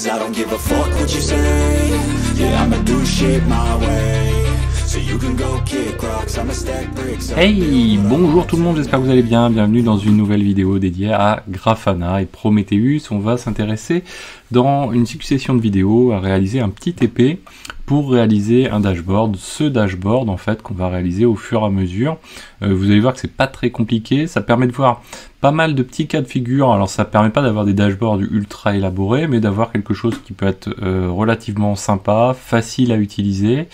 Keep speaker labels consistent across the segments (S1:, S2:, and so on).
S1: 'cause I don't give a fuck what you say. Yeah, I'ma do shit my way. So you can go kick rocks, I'ma stack bricks.
S2: Hey, bonjour tout le monde, j'espère que vous allez bien. Bienvenue dans une nouvelle vidéo dédiée à Grafana et Prometheus. On va s'intéresser dans une succession de vidéos à réaliser un petit TP pour réaliser un dashboard. Ce dashboard en fait qu'on va réaliser au fur et à mesure. Vous allez voir que c'est pas très compliqué. Ça permet de voir pas mal de petits cas de figure. Alors ça permet pas d'avoir des dashboards ultra élaborés, mais d'avoir quelque chose qui peut être relativement sympa, facile à utiliser.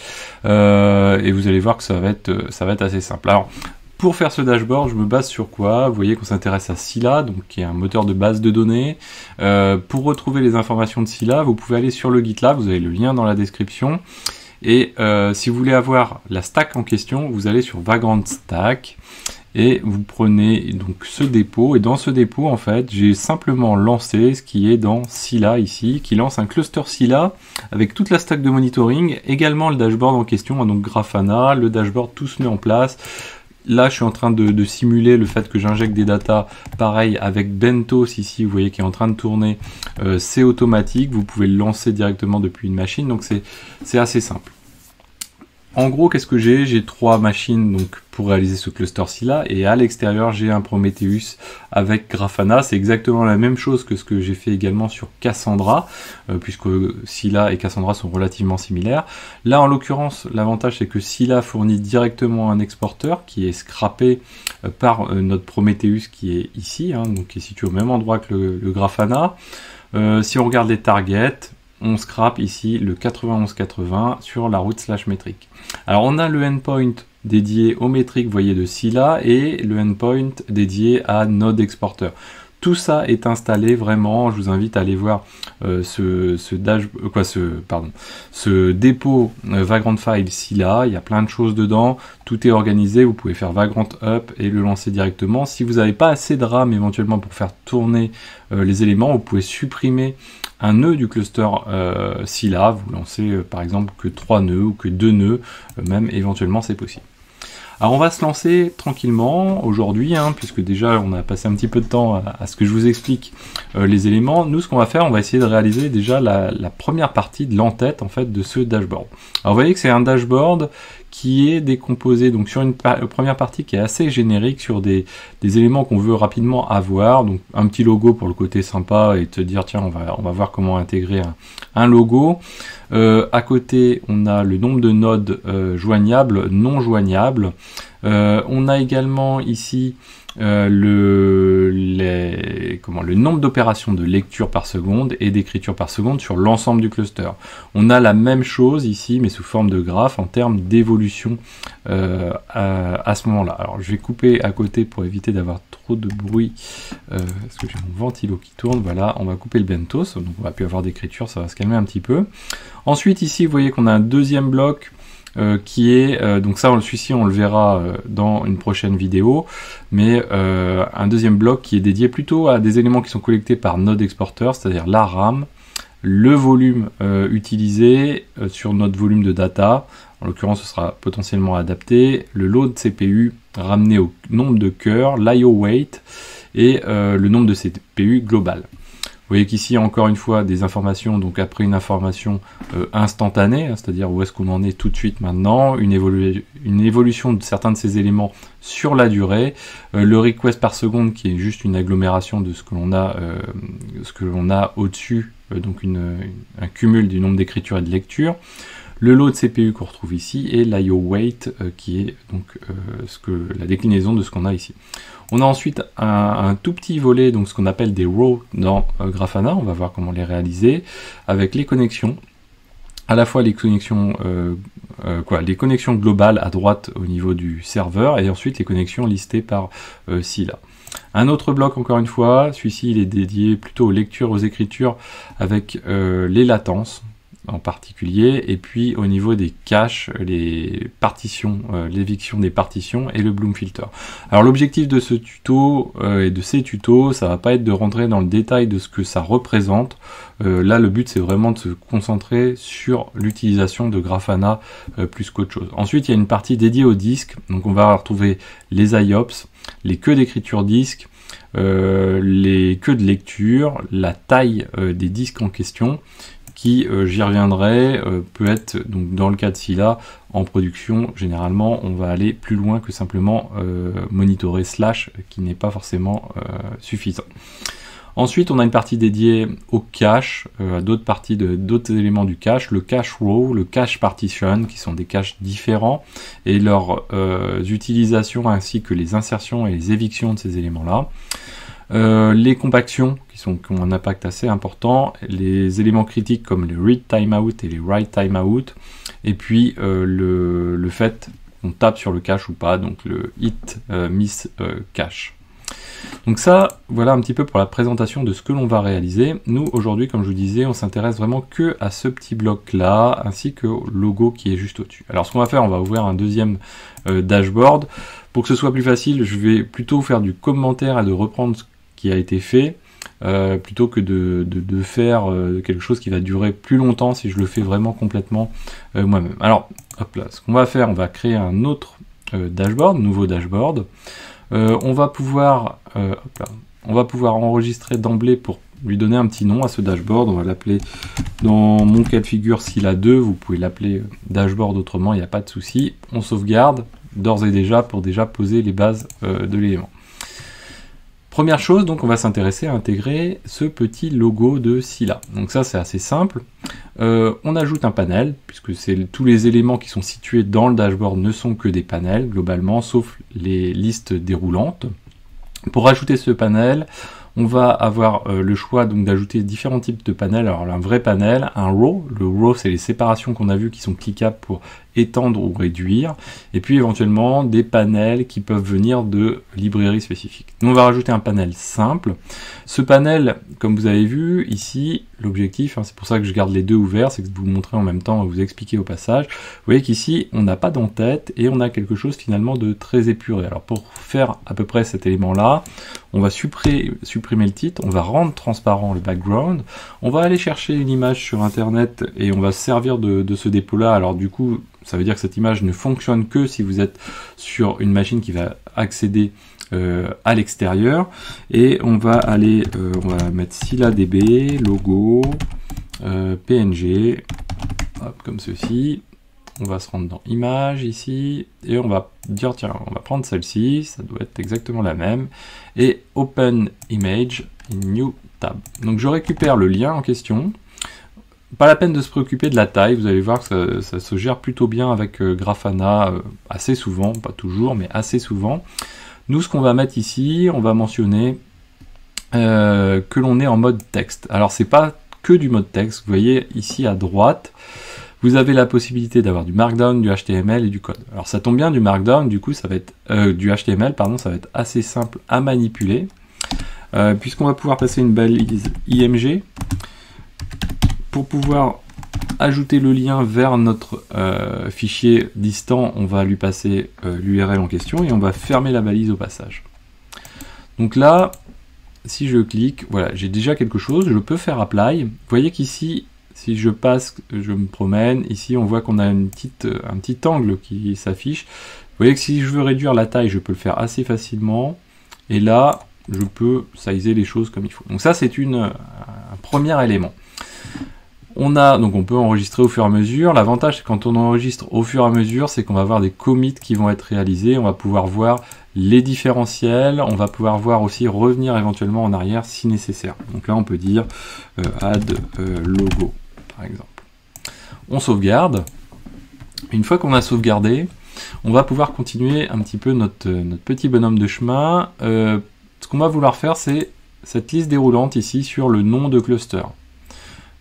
S2: Et vous allez voir que ça va être assez simple. Alors pour faire ce dashboard, je me base sur quoi? Vous voyez qu'on s'intéresse à Scylla, donc qui est un moteur de base de données. Pour retrouver les informations de Scylla, vous pouvez aller sur le GitLab, vous avez le lien dans la description. Et si vous voulez avoir la stack en question, vous allez sur Vagrant Stack et vous prenez donc ce dépôt. Et dans ce dépôt, en fait, j'ai simplement lancé ce qui est dans Scylla ici, qui lance un cluster Scylla avec toute la stack de monitoring, également le dashboard en question, donc Grafana, le dashboard, tout se met en place. Là, je suis en train de simuler le fait que j'injecte des datas. Pareil, avec Bentos ici, vous voyez qui est en train de tourner. C'est automatique, vous pouvez le lancer directement depuis une machine, donc c'est assez simple. En gros, qu'est-ce que j'ai? J'ai 3 machines donc pour réaliser ce cluster Scylla, et à l'extérieur, j'ai un Prometheus avec Grafana. C'est exactement la même chose que ce que j'ai fait également sur Cassandra, puisque Scylla et Cassandra sont relativement similaires. Là, en l'occurrence, l'avantage, c'est que Scylla fournit directement un exporteur qui est scrappé par notre Prometheus qui est ici, donc qui est situé au même endroit que le Grafana. Si on regarde les targets, on scrape ici le 9180 sur la route /métrique. Alors on a le endpoint dédié au métrique, vous voyez, de Scylla, et le endpoint dédié à Node Exporter. Tout ça est installé vraiment. Je vous invite à aller voir ce dépôt Vagrant File Scylla. Il y a plein de choses dedans. Tout est organisé. Vous pouvez faire Vagrant Up et le lancer directement. Si vous n'avez pas assez de RAM éventuellement pour faire tourner les éléments, vous pouvez supprimer un nœud du cluster Scylla. Vous lancez par exemple que 3 nœuds ou que 2 nœuds, même éventuellement c'est possible. Alors on va se lancer tranquillement aujourd'hui, puisque déjà on a passé un petit peu de temps à ce que je vous explique les éléments. Nous, ce qu'on va faire, on va essayer de réaliser déjà la première partie de l'entête en fait de ce dashboard. Alors vous voyez que c'est un dashboard qui est décomposé donc sur une première partie qui est assez générique, sur des éléments qu'on veut rapidement avoir, donc un petit logo pour le côté sympa et te dire tiens on va voir comment intégrer un logo. À côté on a le nombre de nodes joignables, non joignables. On a également ici le nombre d'opérations de lecture par seconde et d'écriture par seconde sur l'ensemble du cluster. On a la même chose ici, mais sous forme de graphe en termes d'évolution à ce moment-là. Alors je vais couper à côté pour éviter d'avoir trop de bruit, parce que j'ai mon ventilo qui tourne. Voilà, on va couper le Bentos, donc on va plus avoir d'écriture, ça va se calmer un petit peu. Ensuite ici, vous voyez qu'on a un deuxième bloc qui est, donc ça celui-ci on le verra dans une prochaine vidéo, mais un deuxième bloc qui est dédié plutôt à des éléments qui sont collectés par Node Exporter, c'est-à-dire la RAM, le volume utilisé sur notre volume de data, en l'occurrence ce sera potentiellement adapté, le load CPU ramené au nombre de cœurs, l'IO weight et le nombre de CPU global. Vous voyez qu'ici, encore une fois, des informations, donc après une information instantanée, c'est-à-dire où est-ce qu'on en est tout de suite maintenant, une évolution de certains de ces éléments sur la durée, le request par seconde qui est juste une agglomération de ce que l'on a au-dessus, donc un cumul du nombre d'écriture et de lecture, le load CPU qu'on retrouve ici, et l'IO weight qui est donc la déclinaison de ce qu'on a ici. On a ensuite un tout petit volet, donc ce qu'on appelle des rows dans Grafana. On va voir comment les réaliser avec les connexions. À la fois les connexions, les connexions globales à droite au niveau du serveur, et ensuite les connexions listées par Scylla. Un autre bloc, encore une fois, celui-ci il est dédié plutôt aux lectures, aux écritures, avec les latences en particulier, et puis au niveau des caches, les partitions, l'éviction des partitions et le Bloom filter. Alors l'objectif de ce tuto et de ces tutos, ça va pas être de rentrer dans le détail de ce que ça représente. Là le but c'est vraiment de se concentrer sur l'utilisation de Grafana plus qu'autre chose. Ensuite il y a une partie dédiée au disque, donc on va retrouver les IOPS, les queues d'écriture disque, les queues de lecture, la taille des disques en question, qui, j'y reviendrai, peut être, donc dans le cas de Scila, en production, généralement, on va aller plus loin que simplement monitorer slash, qui n'est pas forcément suffisant. Ensuite, on a une partie dédiée au cache, à d'autres parties d'autres éléments du cache, le cache row, le cache partition, qui sont des caches différents, et leurs utilisations ainsi que les insertions et les évictions de ces éléments-là. Les compactions qui ont un impact assez important, les éléments critiques comme les read timeout et les write timeout, et puis le fait qu'on tape sur le cache ou pas, donc le hit miss cache. Donc ça, voilà un petit peu pour la présentation de ce que l'on va réaliser. Nous, aujourd'hui, comme je vous disais, on s'intéresse vraiment que à ce petit bloc-là, ainsi qu'au logo qui est juste au-dessus. Alors ce qu'on va faire, on va ouvrir un deuxième dashboard. Pour que ce soit plus facile, je vais plutôt faire du commentaire et de reprendre ce qui a été fait, plutôt que de faire quelque chose qui va durer plus longtemps si je le fais vraiment complètement moi-même. Alors, hop là, ce qu'on va faire, on va créer un autre dashboard, nouveau dashboard. On va pouvoir enregistrer d'emblée pour lui donner un petit nom à ce dashboard. On va l'appeler, dans mon cas de figure, Scila 2, vous pouvez l'appeler dashboard autrement, il n'y a pas de souci. On sauvegarde d'ores et déjà pour déjà poser les bases de l'élément. Première chose, donc on va s'intéresser à intégrer ce petit logo de Scila. Donc ça c'est assez simple. On ajoute un panel, puisque tous les éléments qui sont situés dans le dashboard ne sont que des panels, globalement, sauf les listes déroulantes. Pour ajouter ce panel, on va avoir le choix donc d'ajouter différents types de panels. Alors un vrai panel, un row. Le row, c'est les séparations qu'on a vues qui sont cliquables pour étendre ou réduire. Et puis éventuellement des panels qui peuvent venir de librairies spécifiques. Nous, on va rajouter un panel simple. Ce panel, comme vous avez vu ici, l'objectif, c'est pour ça que je garde les deux ouverts, c'est que vous montrer en même temps, vous expliquer au passage. Vous voyez qu'ici, on n'a pas d'en-tête et on a quelque chose finalement de très épuré. Alors pour faire à peu près cet élément-là, on va supprimer le titre, on va rendre transparent le background, on va aller chercher une image sur internet et on va se servir de ce dépôt-là. Alors du coup, ça veut dire que cette image ne fonctionne que si vous êtes sur une machine qui va accéder à l'extérieur. Et on va aller, on va mettre ScilaDB, logo, PNG, hop, comme ceci. On va se rendre dans Images ici, et on va dire, tiens, on va prendre celle-ci, ça doit être exactement la même, et Open Image, New Tab. Donc je récupère le lien en question. Pas la peine de se préoccuper de la taille, vous allez voir que ça se gère plutôt bien avec Grafana, assez souvent, pas toujours, mais assez souvent. Nous, ce qu'on va mettre ici, on va mentionner que l'on est en mode texte. Alors c'est pas que du mode texte, vous voyez ici à droite, vous avez la possibilité d'avoir du Markdown, du HTML et du code. Alors ça tombe bien, du Markdown, du coup ça va être du HTML, pardon, ça va être assez simple à manipuler, puisqu'on va pouvoir passer une balise IMG pour pouvoir ajouter le lien vers notre fichier distant. On va lui passer l'URL en question et on va fermer la balise au passage. Donc là, si je clique, voilà, j'ai déjà quelque chose, je peux faire Apply. Vous voyez qu'ici, si je passe, je me promène, ici on voit qu'on a un petit angle qui s'affiche. Vous voyez que si je veux réduire la taille, je peux le faire assez facilement. Et là, je peux sizer les choses comme il faut. Donc ça, c'est un premier élément. Donc on peut enregistrer au fur et à mesure. L'avantage, c'est quand on enregistre au fur et à mesure, c'est qu'on va avoir des commits qui vont être réalisés. On va pouvoir voir les différentiels. On va pouvoir voir aussi revenir éventuellement en arrière si nécessaire. Donc là, on peut dire add logo, par exemple. On sauvegarde. Une fois qu'on a sauvegardé, on va pouvoir continuer un petit peu notre petit bonhomme de chemin. Ce qu'on va vouloir faire, c'est cette liste déroulante ici sur le nom de cluster.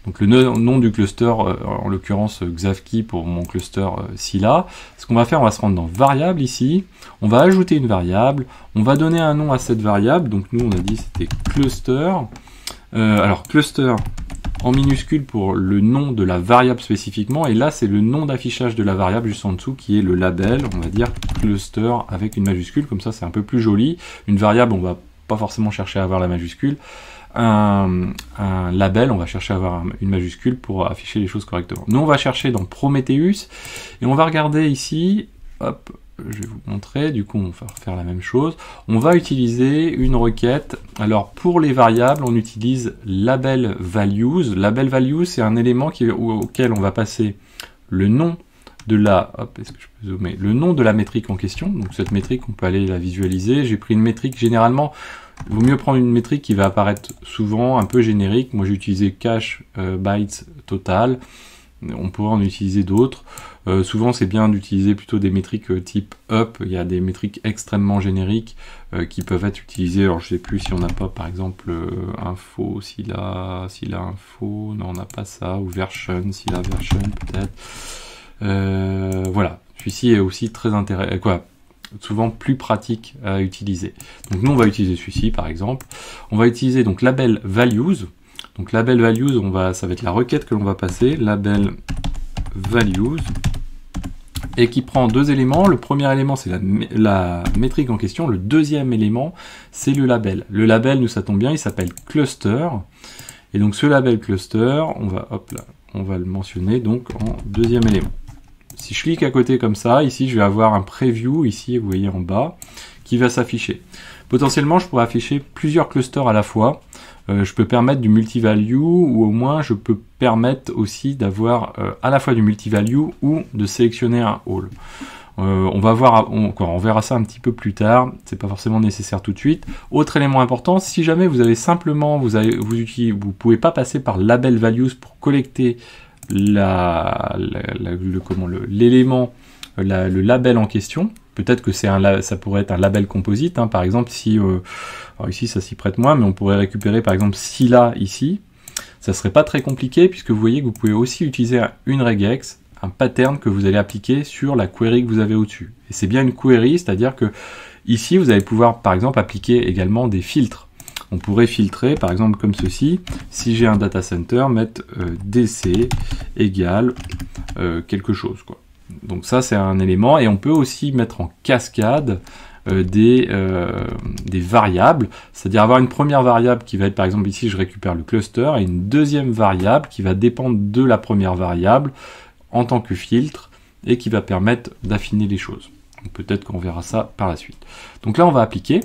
S2: Donc le nom du cluster, en l'occurrence Xavki pour mon cluster Scila. Ce qu'on va faire, on va se rendre dans variable ici, on va ajouter une variable, on va donner un nom à cette variable, donc nous on a dit c'était cluster. Alors cluster en minuscule pour le nom de la variable spécifiquement, et là c'est le nom d'affichage de la variable juste en dessous qui est le label, on va dire cluster avec une majuscule, comme ça c'est un peu plus joli. Une variable, on va pas forcément chercher à avoir la majuscule. Un label, on va chercher à avoir une majuscule pour afficher les choses correctement. Nous, on va chercher dans Prometheus et on va regarder ici, hop, je vais vous montrer, du coup on va faire la même chose. On va utiliser une requête. Alors pour les variables, on utilise label values. Label values, c'est un élément auquel on va passer le nom de la, est-ce que je peux zoomer, le nom de la métrique en question. Donc cette métrique, on peut aller la visualiser. J'ai pris une métrique, généralement, il vaut mieux prendre une métrique qui va apparaître souvent, un peu générique. Moi j'ai utilisé cache bytes total. On pourrait en utiliser d'autres. Souvent, c'est bien d'utiliser plutôt des métriques type up. Il y a des métriques extrêmement génériques qui peuvent être utilisées. Alors, je ne sais plus si on n'a pas, par exemple, info, s'il a info. Non, on n'a pas ça. Ou version, s'il a version, peut-être. Voilà. Celui-ci est aussi très intéressant. Souvent plus pratique à utiliser. Donc, nous, on va utiliser celui-ci, par exemple. On va utiliser donc label values. Donc label values, ça va être la requête que l'on va passer, label values, et qui prend deux éléments. Le premier élément, c'est la métrique en question. Le deuxième élément, c'est le label. Le label, nous, ça tombe bien, il s'appelle cluster. Et donc ce label cluster, on va le mentionner donc en deuxième élément. Si je clique à côté comme ça, ici, je vais avoir un preview, ici, vous voyez en bas, qui va s'afficher. Potentiellement, je pourrais afficher plusieurs clusters à la fois. Je peux permettre du multi-value, ou au moins je peux permettre aussi d'avoir à la fois du multi-value ou de sélectionner un all. On verra ça un petit peu plus tard, c'est pas forcément nécessaire tout de suite. Autre élément important, si jamais vous avez simplement, vous pouvez pas passer par label values pour collecter l'élément, le label en question. Peut-être que ça pourrait être un label composite, hein. Par exemple, si alors ici ça s'y prête moins, mais on pourrait récupérer par exemple Scylla ici, ça serait pas très compliqué puisque vous voyez que vous pouvez aussi utiliser une regex, un pattern que vous allez appliquer sur la query que vous avez au-dessus. Et c'est bien une query, c'est-à-dire que ici vous allez pouvoir par exemple appliquer également des filtres. On pourrait filtrer par exemple comme ceci, si j'ai un data center, mettre DC égale quelque chose, quoi. Donc ça c'est un élément, et on peut aussi mettre en cascade des variables, c'est-à-dire avoir une première variable qui va être par exemple ici je récupère le cluster, et une deuxième variable qui va dépendre de la première variable en tant que filtre et qui va permettre d'affiner les choses. Peut-être qu'on verra ça par la suite. Donc là on va appliquer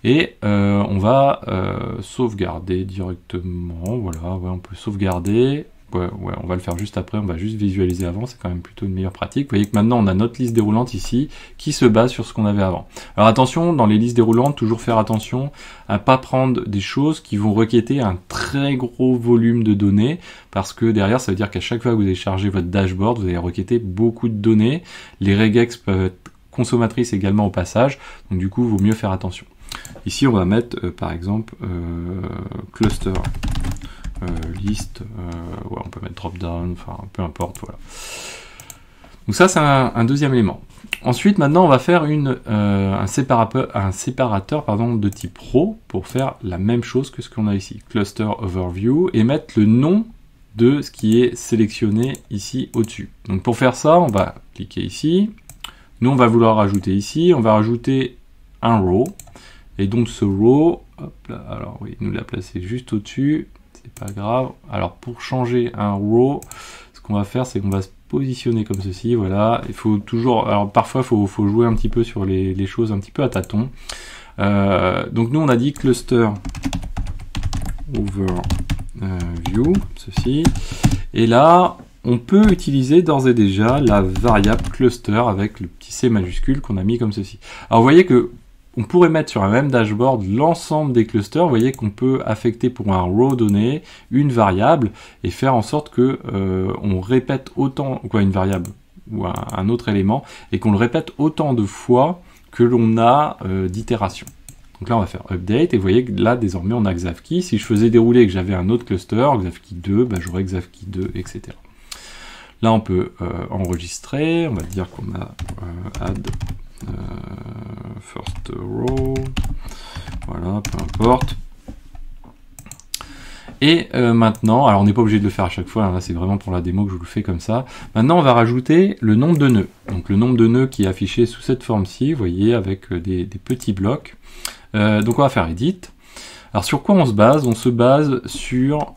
S2: et on va sauvegarder directement. Voilà, ouais, on peut sauvegarder. Ouais, on va le faire juste après, on va juste visualiser avant, c'est quand même plutôt une meilleure pratique. Vous voyez que maintenant on a notre liste déroulante ici qui se base sur ce qu'on avait avant. Alors attention, dans les listes déroulantes, toujours faire attention à pas prendre des choses qui vont requêter un très gros volume de données, parce que derrière ça veut dire qu'à chaque fois que vous allez charger votre dashboard, vous allez requêter beaucoup de données. Les regex peuvent être consommatrices également au passage, donc du coup il vaut mieux faire attention. Ici on va mettre par exemple cluster. Liste, ouais, on peut mettre drop down, enfin peu importe, voilà. Donc ça c'est un deuxième élément. Ensuite maintenant on va faire un séparateur pardon, de type row pour faire la même chose que ce qu'on a ici, cluster overview, et mettre le nom de ce qui est sélectionné ici au-dessus. Donc pour faire ça on va cliquer ici, nous on va vouloir rajouter ici, on va rajouter un row, et donc ce row, hop là, alors oui, nous l'a placé juste au-dessus. Pas grave. Alors pour changer un row, ce qu'on va faire, c'est qu'on va se positionner comme ceci. Voilà. Il faut toujours. Alors parfois, faut jouer un petit peu sur les choses un petit peu à tâtons. Donc nous, on a dit cluster overview, ceci. Et là, on peut utiliser d'ores et déjà la variable cluster avec le petit C majuscule qu'on a mis comme ceci. Alors vous voyez que on pourrait mettre sur un même dashboard l'ensemble des clusters. Vous voyez qu'on peut affecter pour un row donné une variable et faire en sorte que on répète autant, une variable ou un autre élément, et qu'on le répète autant de fois que l'on a d'itérations. Donc là on va faire update, et vous voyez que là désormais on a Xavkey. Si je faisais dérouler et que j'avais un autre cluster, Xavkey 2, j'aurais Xavkey 2, etc. Là on peut enregistrer, on va dire qu'on a add first row, voilà, peu importe. Et maintenant, alors on n'est pas obligé de le faire à chaque fois, hein, là c'est vraiment pour la démo que je vous le fais comme ça. Maintenant on va rajouter le nombre de nœuds. Donc le nombre de nœuds qui est affiché sous cette forme-ci, vous voyez, avec des petits blocs. Donc on va faire edit. Alors sur quoi on se base? On se base sur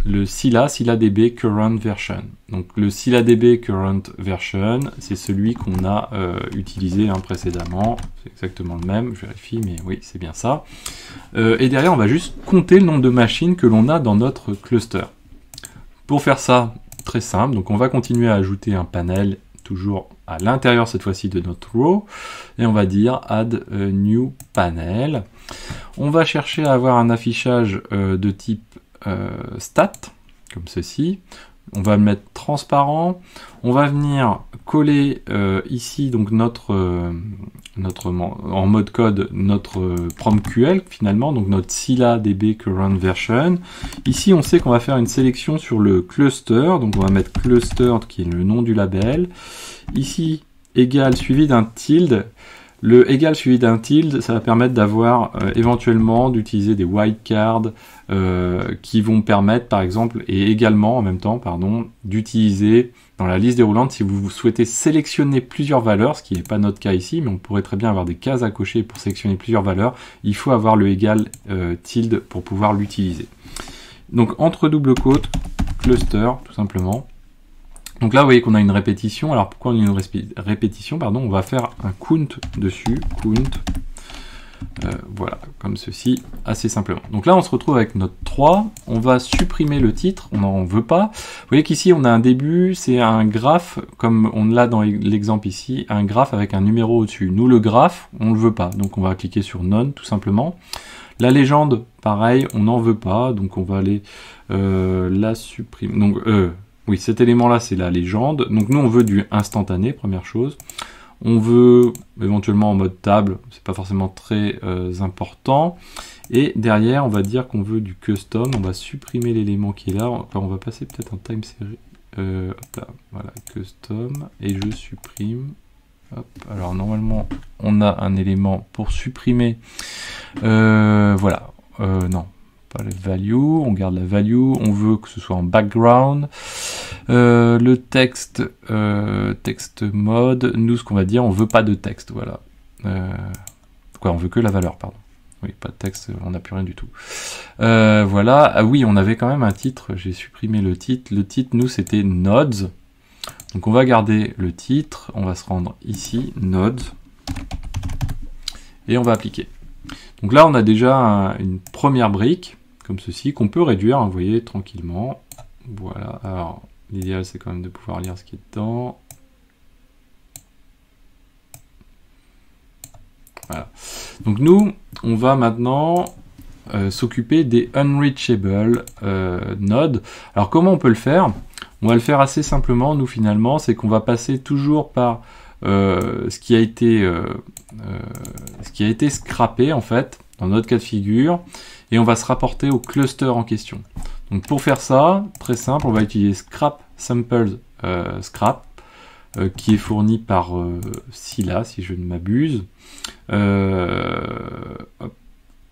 S2: le ScyllaDB current version. Donc le ScyllaDB current version, c'est celui qu'on a utilisé précédemment. C'est exactement le même, je vérifie, mais oui, c'est bien ça. Et derrière, on va juste compter le nombre de machines que l'on a dans notre cluster. Pour faire ça, très simple, donc on va continuer à ajouter un panel, toujours à l'intérieur cette fois-ci de notre row, et on va dire add a new panel. On va chercher à avoir un affichage de type stat, comme ceci. On va le mettre transparent. On va venir coller ici donc en mode code notre promql finalement, donc notre ScyllaDB current version. Ici on sait qu'on va faire une sélection sur le cluster, donc on va mettre cluster qui est le nom du label. Ici égal suivi d'un tilde. Le égal suivi d'un tilde, ça va permettre d'avoir éventuellement d'utiliser des wildcards qui vont permettre par exemple, et également en même temps, pardon, d'utiliser dans la liste déroulante si vous souhaitez sélectionner plusieurs valeurs, ce qui n'est pas notre cas ici, mais on pourrait très bien avoir des cases à cocher pour sélectionner plusieurs valeurs, il faut avoir le égal tilde pour pouvoir l'utiliser. Donc entre double quote, cluster tout simplement. Donc là, vous voyez qu'on a une répétition. Alors pourquoi on a une répétition? Pardon, on va faire un count dessus. Count. Voilà, comme ceci, assez simplement. Donc là, on se retrouve avec notre 3. On va supprimer le titre, on n'en veut pas. Vous voyez qu'ici, on a un début, c'est un graphe, comme on l'a dans l'exemple ici, un graphe avec un numéro au-dessus. Nous, le graphe, on ne le veut pas. Donc on va cliquer sur None, tout simplement. La légende, pareil, on n'en veut pas. Donc on va aller la supprimer. Donc, oui, cet élément-là, c'est la légende. Donc nous, on veut du instantané, première chose. On veut éventuellement en mode table, c'est pas forcément très important. Et derrière, on va dire qu'on veut du custom. On va supprimer l'élément qui est là. Enfin, on va passer peut-être en time series. Hop là, voilà, custom. Et je supprime. Hop. Alors normalement, on a un élément pour supprimer. Voilà. Non. Pas la value, on garde la value, on veut que ce soit en background. Le texte, texte mode, nous ce qu'on va dire, on veut pas de texte, voilà. On veut que la valeur, pardon. Oui, pas de texte, on n'a plus rien du tout. Voilà, ah oui, on avait quand même un titre, j'ai supprimé le titre. Le titre, nous, c'était nodes. Donc on va garder le titre, on va se rendre ici, nodes, et on va appliquer. Donc là, on a déjà une première brique, comme ceci, qu'on peut réduire, vous voyez, tranquillement. Voilà, alors l'idéal, c'est quand même de pouvoir lire ce qui est dedans. Voilà. Donc nous, on va maintenant s'occuper des unreachable nodes. Alors comment on peut le faire? On va le faire assez simplement, nous, finalement, c'est qu'on va passer toujours par ce qui a été scrappé en fait dans notre cas de figure, et on va se rapporter au cluster en question. Donc pour faire ça, très simple, on va utiliser scrap samples scrap qui est fourni par Scylla, si je ne m'abuse. Hop,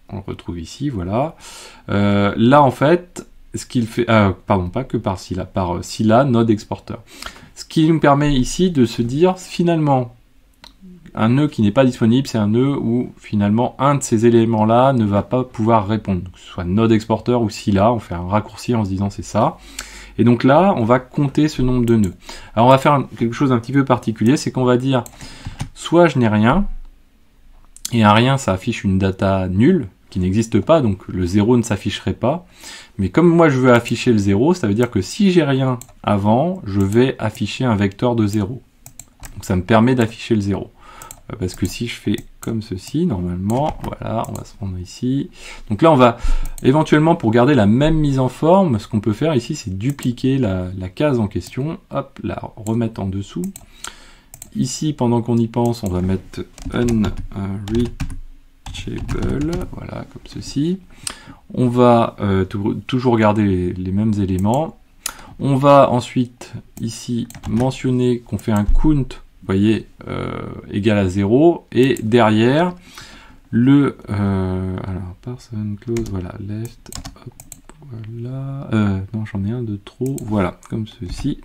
S2: on le retrouve ici, voilà. Là en fait, ce qu'il fait, pardon, pas que par Scylla node exporter. Ce qui nous permet ici de se dire, finalement, un nœud qui n'est pas disponible, c'est un nœud où, finalement, un de ces éléments-là ne va pas pouvoir répondre. Que ce soit node exporter ou Scylla, on fait un raccourci en se disant c'est ça. Et donc là, on va compter ce nombre de nœuds. Alors on va faire quelque chose d'un petit peu particulier, c'est qu'on va dire, soit je n'ai rien, et un rien, ça affiche une data nulle, qui n'existe pas, donc le 0 ne s'afficherait pas. Mais comme moi je veux afficher le 0, ça veut dire que si j'ai rien avant, je vais afficher un vecteur de 0. Donc ça me permet d'afficher le 0. Parce que si je fais comme ceci, normalement, voilà, on va se rendre ici. Donc là, on va éventuellement, pour garder la même mise en forme, ce qu'on peut faire ici, c'est dupliquer la case en question, hop, la remettre en dessous. Ici, pendant qu'on y pense, on va mettre unreachable, voilà, comme ceci. On va toujours garder les mêmes éléments. On va ensuite, ici, mentionner qu'on fait un count, vous voyez, égal à 0, et derrière, le, alors, person close, voilà, left, hop, voilà, non, j'en ai un de trop, voilà, comme ceci.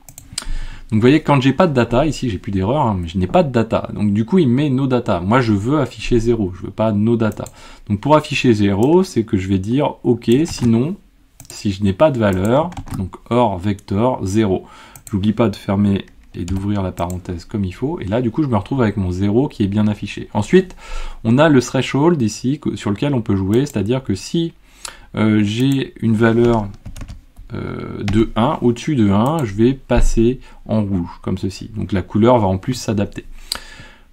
S2: Donc vous voyez, quand j'ai pas de data, ici j'ai plus d'erreur, hein, mais je n'ai pas de data, donc du coup il met no data. Moi je veux afficher 0, je veux pas no data. Donc pour afficher 0, c'est que je vais dire ok, sinon si je n'ai pas de valeur, donc or vector 0. J'oublie pas de fermer et d'ouvrir la parenthèse comme il faut, et là du coup je me retrouve avec mon 0 qui est bien affiché. Ensuite, on a le threshold ici sur lequel on peut jouer, c'est-à-dire que si j'ai une valeur de 1, au-dessus de 1, je vais passer en rouge, comme ceci. Donc la couleur va en plus s'adapter.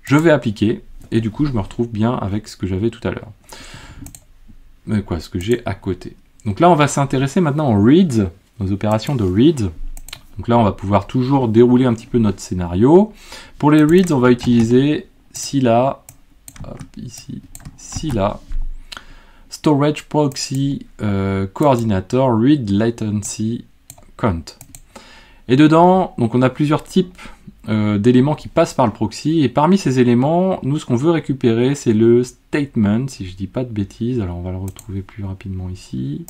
S2: Je vais appliquer, et du coup je me retrouve bien avec ce que j'avais tout à l'heure. Ce que j'ai à côté. Donc là on va s'intéresser maintenant aux reads, aux opérations de reads. Donc là on va pouvoir toujours dérouler un petit peu notre scénario. Pour les reads, on va utiliser Scila, hop, ici, Scila, Storage Proxy Coordinator Read Latency Count. Et dedans, donc on a plusieurs types d'éléments qui passent par le proxy, et parmi ces éléments, nous ce qu'on veut récupérer, c'est le statement, si je dis pas de bêtises, alors on va le retrouver plus rapidement ici.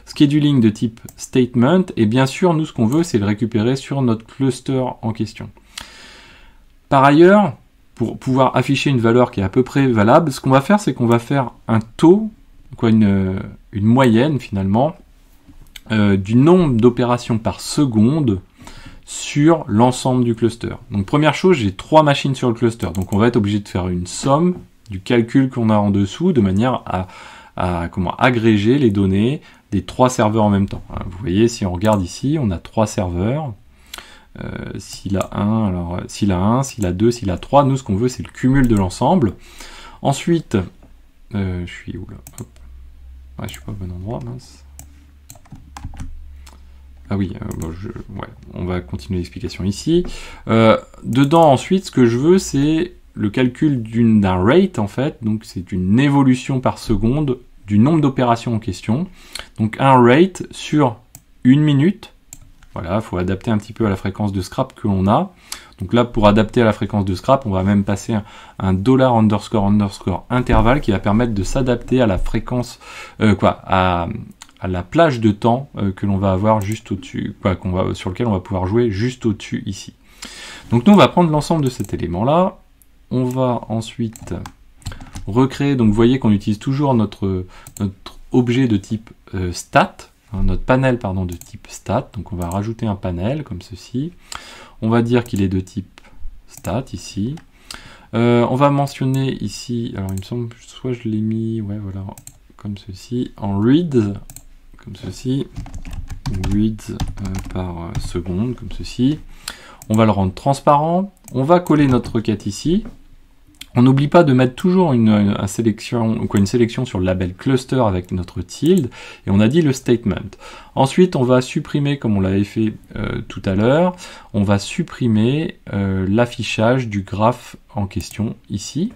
S2: Scheduling de type statement, et bien sûr, nous ce qu'on veut, c'est le récupérer sur notre cluster en question. Par ailleurs, pour pouvoir afficher une valeur qui est à peu près valable, ce qu'on va faire, c'est qu'on va faire un taux, une moyenne finalement, du nombre d'opérations par seconde sur l'ensemble du cluster. Donc première chose, j'ai 3 machines sur le cluster, donc on va être obligé de faire une somme du calcul qu'on a en dessous, de manière à agréger les données des 3 serveurs en même temps. Vous voyez, si on regarde ici, on a 3 serveurs. S'il a 1, alors s'il a 1, s'il a 2, s'il a 3, nous ce qu'on veut c'est le cumul de l'ensemble. Ensuite, je suis où là? Hop. Ouais, je suis pas au bon endroit, mince. Ah oui, on va continuer l'explication ici. Dedans ensuite, ce que je veux c'est le calcul d'un rate en fait, donc c'est une évolution par seconde du nombre d'opérations en question. Donc un rate sur 1 minute. Voilà, il faut adapter un petit peu à la fréquence de scrap que l'on a. Donc là, pour adapter à la fréquence de scrap, on va même passer un $_ intervalle qui va permettre de s'adapter à la fréquence, à la plage de temps que l'on va avoir juste au-dessus, sur lequel on va pouvoir jouer juste au-dessus ici. Donc nous, on va prendre l'ensemble de cet élément-là. On va ensuite recréer, donc vous voyez qu'on utilise toujours notre objet de type stat, notre panel de type stat, donc on va rajouter un panel comme ceci, on va dire qu'il est de type stat ici, on va mentionner ici, alors il me semble, soit je l'ai mis, ouais voilà, comme ceci, en read, comme ceci, read par seconde, comme ceci, on va le rendre transparent, on va coller notre requête ici. On n'oublie pas de mettre toujours une sélection sur le label cluster avec notre tilde, et on a dit le statement. Ensuite, on va supprimer, comme on l'avait fait tout à l'heure, on va supprimer l'affichage du graphe en question ici.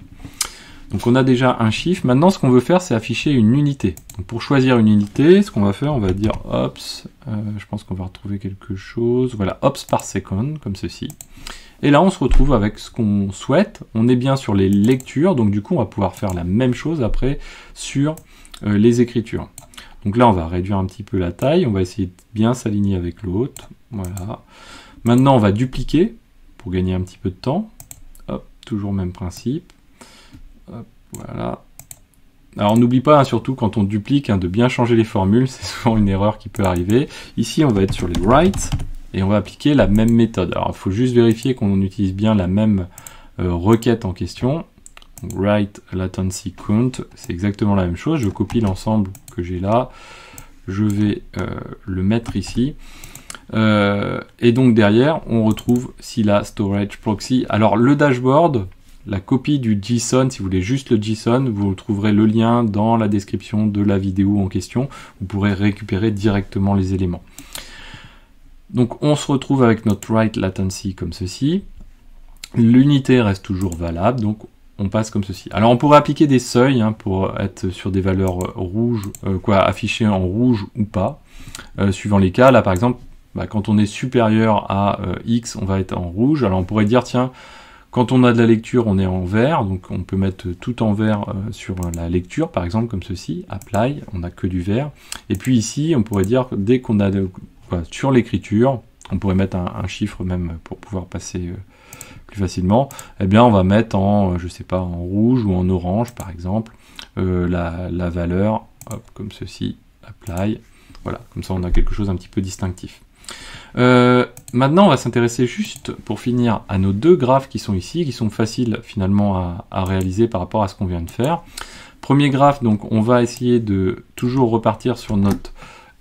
S2: Donc on a déjà un chiffre. Maintenant, ce qu'on veut faire, c'est afficher une unité. Donc pour choisir une unité, ce qu'on va faire, on va dire ops, je pense qu'on va retrouver quelque chose, voilà, ops par second, comme ceci. Et là, on se retrouve avec ce qu'on souhaite. On est bien sur les lectures, donc du coup, on va pouvoir faire la même chose après sur les écritures. Donc là, on va réduire un petit peu la taille. On va essayer de bien s'aligner avec l'autre. Voilà. Maintenant, on va dupliquer pour gagner un petit peu de temps. Hop, toujours même principe. Hop, voilà. Alors, on n'oublie pas, surtout quand on duplique, de bien changer les formules. C'est souvent une erreur qui peut arriver. Ici, on va être sur les writes. Et on va appliquer la même méthode. Alors, il faut juste vérifier qu'on utilise bien la même requête en question. Write latency count, c'est exactement la même chose. Je copie l'ensemble que j'ai là. Je vais le mettre ici. Et donc derrière, on retrouve Scila Storage Proxy. Alors, le dashboard, la copie du JSON, si vous voulez juste le JSON, vous trouverez le lien dans la description de la vidéo en question. Vous pourrez récupérer directement les éléments. Donc on se retrouve avec notre write latency comme ceci. L'unité reste toujours valable, donc on passe comme ceci. Alors on pourrait appliquer des seuils pour être sur des valeurs rouges, affichées en rouge ou pas, suivant les cas. Là par exemple, quand on est supérieur à X, on va être en rouge. Alors on pourrait dire, tiens, quand on a de la lecture, on est en vert, donc on peut mettre tout en vert sur la lecture, par exemple comme ceci, apply, on n'a que du vert. Et puis ici, on pourrait dire, dès qu'on a sur l'écriture, on pourrait mettre un chiffre même pour pouvoir passer plus facilement, eh bien on va mettre en, je sais pas, en rouge ou en orange par exemple, la valeur, hop, comme ceci, apply, Voilà, comme ça on a quelque chose un petit peu distinctif. Maintenant, on va s'intéresser juste, pour finir, à nos deux graphes qui sont ici, qui sont faciles finalement à réaliser par rapport à ce qu'on vient de faire. Premier graphe, donc on va essayer de toujours repartir sur notre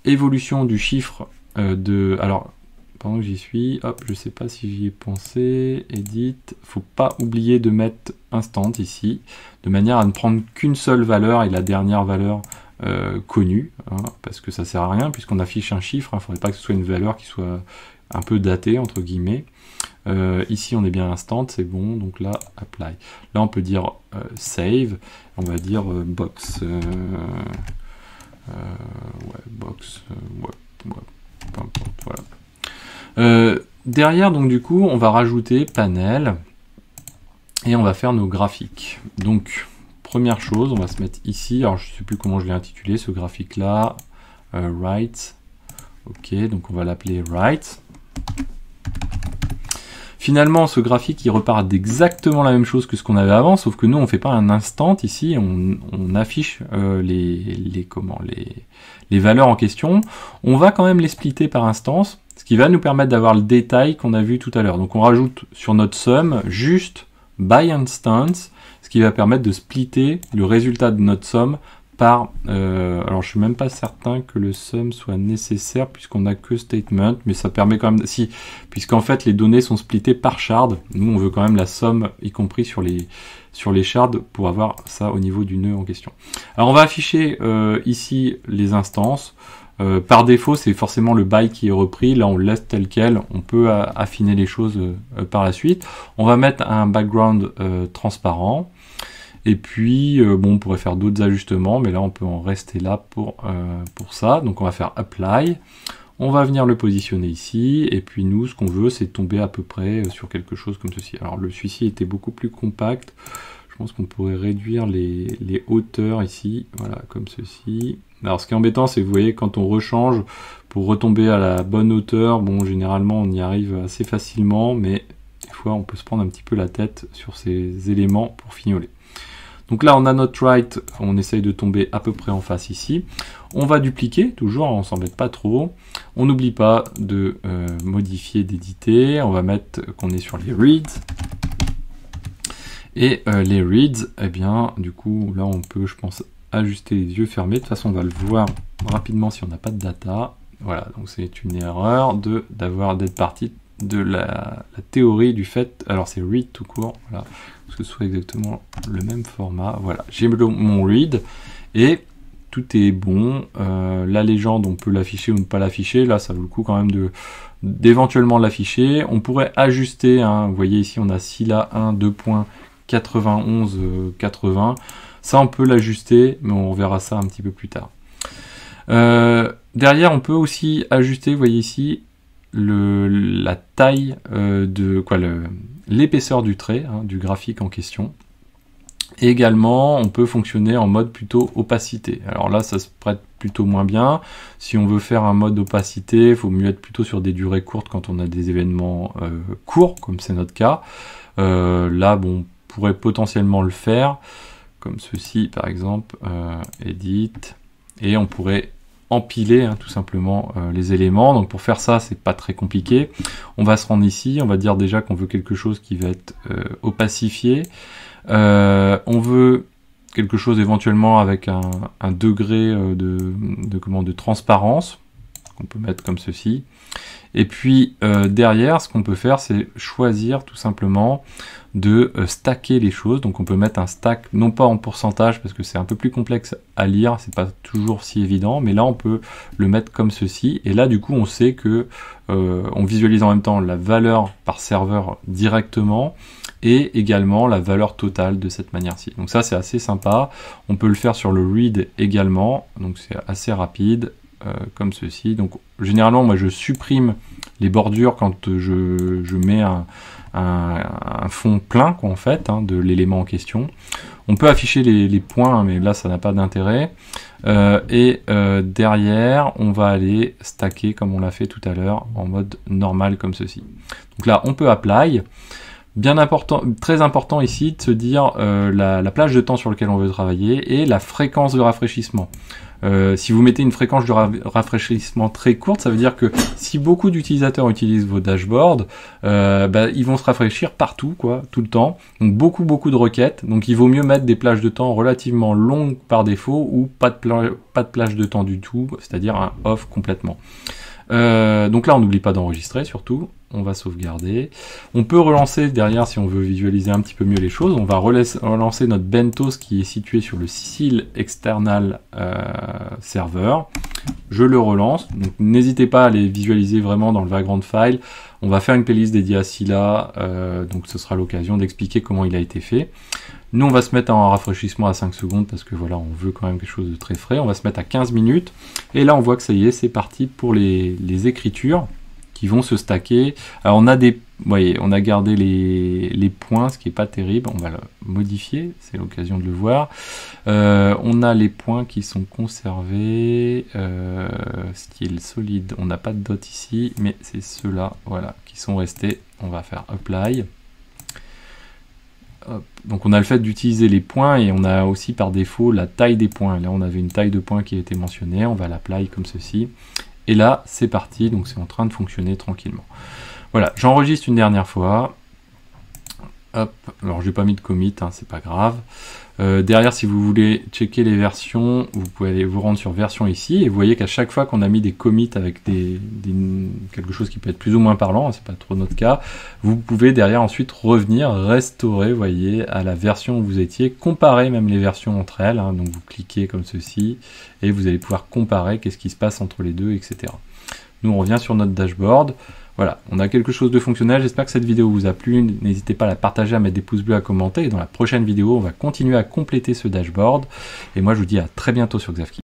S2: évolution du chiffre alors, pendant que j'y suis, hop, je sais pas si j'y ai pensé, edit, faut pas oublier de mettre instant ici, de manière à ne prendre qu'une seule valeur et la dernière valeur connue, hein, parce que ça sert à rien, puisqu'on affiche un chiffre, il ne faudrait pas que ce soit une valeur qui soit un peu datée, entre guillemets. Ici on est bien instant, c'est bon, donc là, apply. Là on peut dire save, on va dire box, box, peu importe, voilà. Derrière, donc du coup, on va rajouter panel et on va faire nos graphiques. Donc, première chose, on va se mettre ici. Alors, je ne sais plus comment je l'ai intitulé, ce graphique-là. Right. Ok, donc on va l'appeler right. Finalement, ce graphique, il repart d'exactement la même chose que ce qu'on avait avant, sauf que nous, on ne fait pas un instant ici, on affiche les valeurs en question. On va quand même les splitter par instance, ce qui va nous permettre d'avoir le détail qu'on a vu tout à l'heure. Donc on rajoute sur notre somme juste by instance, ce qui va permettre de splitter le résultat de notre somme par... alors je suis même pas certain que le sum soit nécessaire puisqu'on n'a que statement, mais ça permet quand même... Si, puisqu'en fait les données sont splittées par shard, nous on veut quand même la somme, y compris sur les shards, pour avoir ça au niveau du nœud en question. Alors on va afficher ici les instances. Par défaut, c'est forcément le by qui est repris. Là, on le laisse tel quel. On peut affiner les choses par la suite. On va mettre un background transparent. Et puis, bon, on pourrait faire d'autres ajustements, mais là, on peut en rester là pour ça. Donc, on va faire apply. On va venir le positionner ici. Et puis, nous, ce qu'on veut, c'est tomber à peu près sur quelque chose comme ceci. Alors, celui-ci était beaucoup plus compact. Je pense qu'on pourrait réduire les hauteurs ici. Voilà, comme ceci. Alors ce qui est embêtant, c'est que vous voyez, quand on rechange pour retomber à la bonne hauteur, bon, généralement on y arrive assez facilement, mais des fois on peut se prendre un petit peu la tête sur ces éléments pour fignoler. Donc là on a notre right, on essaye de tomber à peu près en face ici. On va dupliquer, toujours, on s'embête pas trop. On n'oublie pas de modifier, d'éditer. On va mettre qu'on est sur les reads. Et les reads, eh bien, du coup, là on peut, je pense, ajuster les yeux fermés. De toute façon, on va le voir rapidement si on n'a pas de data. Voilà, donc c'est une erreur d'être parti de la théorie du fait. Alors c'est read tout court, voilà, que ce soit exactement le même format. Voilà, j'ai mon read et tout est bon. La légende, on peut l'afficher ou ne pas l'afficher. Là, ça vaut le coup quand même d'éventuellement l'afficher. On pourrait ajuster, hein, vous voyez ici, on a Scila 1, 2.91, 80. Ça, on peut l'ajuster, mais on verra ça un petit peu plus tard. Derrière, on peut aussi ajuster, vous voyez ici, la taille l'épaisseur du trait, hein, du graphique en question. Et également, on peut fonctionner en mode plutôt opacité. Alors là, ça se prête plutôt moins bien. Si on veut faire un mode opacité, il faut mieux être plutôt sur des durées courtes quand on a des événements courts, comme c'est notre cas. Là, bon, on pourrait potentiellement le faire. Comme ceci par exemple, edit, et on pourrait empiler, hein, tout simplement les éléments. Donc pour faire ça, c'est pas très compliqué. On va se rendre ici, on va dire déjà qu'on veut quelque chose qui va être opacifié. On veut quelque chose éventuellement avec un degré de transparence, qu'on peut mettre comme ceci. Et puis derrière, ce qu'on peut faire, c'est choisir tout simplement de stacker les choses. Donc on peut mettre un stack, non pas en pourcentage, parce que c'est un peu plus complexe à lire, c'est pas toujours si évident, mais là on peut le mettre comme ceci. Et là du coup on sait que on visualise en même temps la valeur par serveur directement, et également la valeur totale de cette manière-ci. Donc ça c'est assez sympa. On peut le faire sur le read également, donc c'est assez rapide. Comme ceci. Donc généralement moi je supprime les bordures quand je mets un fond plein quoi, en fait, hein, de l'élément en question. On peut afficher les points, mais là ça n'a pas d'intérêt. Derrière on va aller stacker comme on l'a fait tout à l'heure en mode normal comme ceci. Donc là on peut apply. Bien important, très important ici de se dire la plage de temps sur lequel on veut travailler et la fréquence de rafraîchissement. Si vous mettez une fréquence de rafraîchissement très courte, ça veut dire que si beaucoup d'utilisateurs utilisent vos dashboards, ils vont se rafraîchir partout, quoi, tout le temps. Donc beaucoup de requêtes. Donc il vaut mieux mettre des plages de temps relativement longues par défaut ou pas de plage de temps du tout, c'est-à-dire un off complètement. Donc là on n'oublie pas d'enregistrer surtout. On va sauvegarder. On peut relancer derrière si on veut visualiser un petit peu mieux les choses. On va relancer notre Bentos qui est situé sur le Sicile External Server. Je le relance. Donc n'hésitez pas à les visualiser vraiment dans le background file. On va faire une playlist dédiée à Scylla. Donc ce sera l'occasion d'expliquer comment il a été fait. Nous on va se mettre en rafraîchissement à 5 secondes parce que voilà, on veut quand même quelque chose de très frais. On va se mettre à 15 minutes. Et là on voit que ça y est, c'est parti pour les écritures qui vont se stacker. Alors on a des, vous voyez, on a gardé les points, ce qui est pas terrible. On va le modifier, c'est l'occasion de le voir. On a les points qui sont conservés, style solide. On n'a pas de dot ici, mais c'est ceux-là, voilà, qui sont restés. On va faire apply. Hop. Donc on a le fait d'utiliser les points et on a aussi par défaut la taille des points. Là on avait une taille de points qui a été mentionnée. On va l'apply comme ceci. Et là, c'est parti, donc c'est en train de fonctionner tranquillement. Voilà, j'enregistre une dernière fois. Hop, alors j'ai pas mis de commit, hein, c'est pas grave. Derrière, si vous voulez checker les versions, vous pouvez aller vous rendre sur version ici, et vous voyez qu'à chaque fois qu'on a mis des commits avec quelque chose qui peut être plus ou moins parlant, hein, c'est pas trop notre cas, vous pouvez derrière ensuite revenir, restaurer, vous voyez, à la version où vous étiez, comparer même les versions entre elles, hein, donc vous cliquez comme ceci, et vous allez pouvoir comparer qu'est-ce qui se passe entre les deux, etc. Nous on revient sur notre dashboard. Voilà, on a quelque chose de fonctionnel, j'espère que cette vidéo vous a plu, n'hésitez pas à la partager, à mettre des pouces bleus, à commenter, et dans la prochaine vidéo, on va continuer à compléter ce dashboard, et moi je vous dis à très bientôt sur Xavki.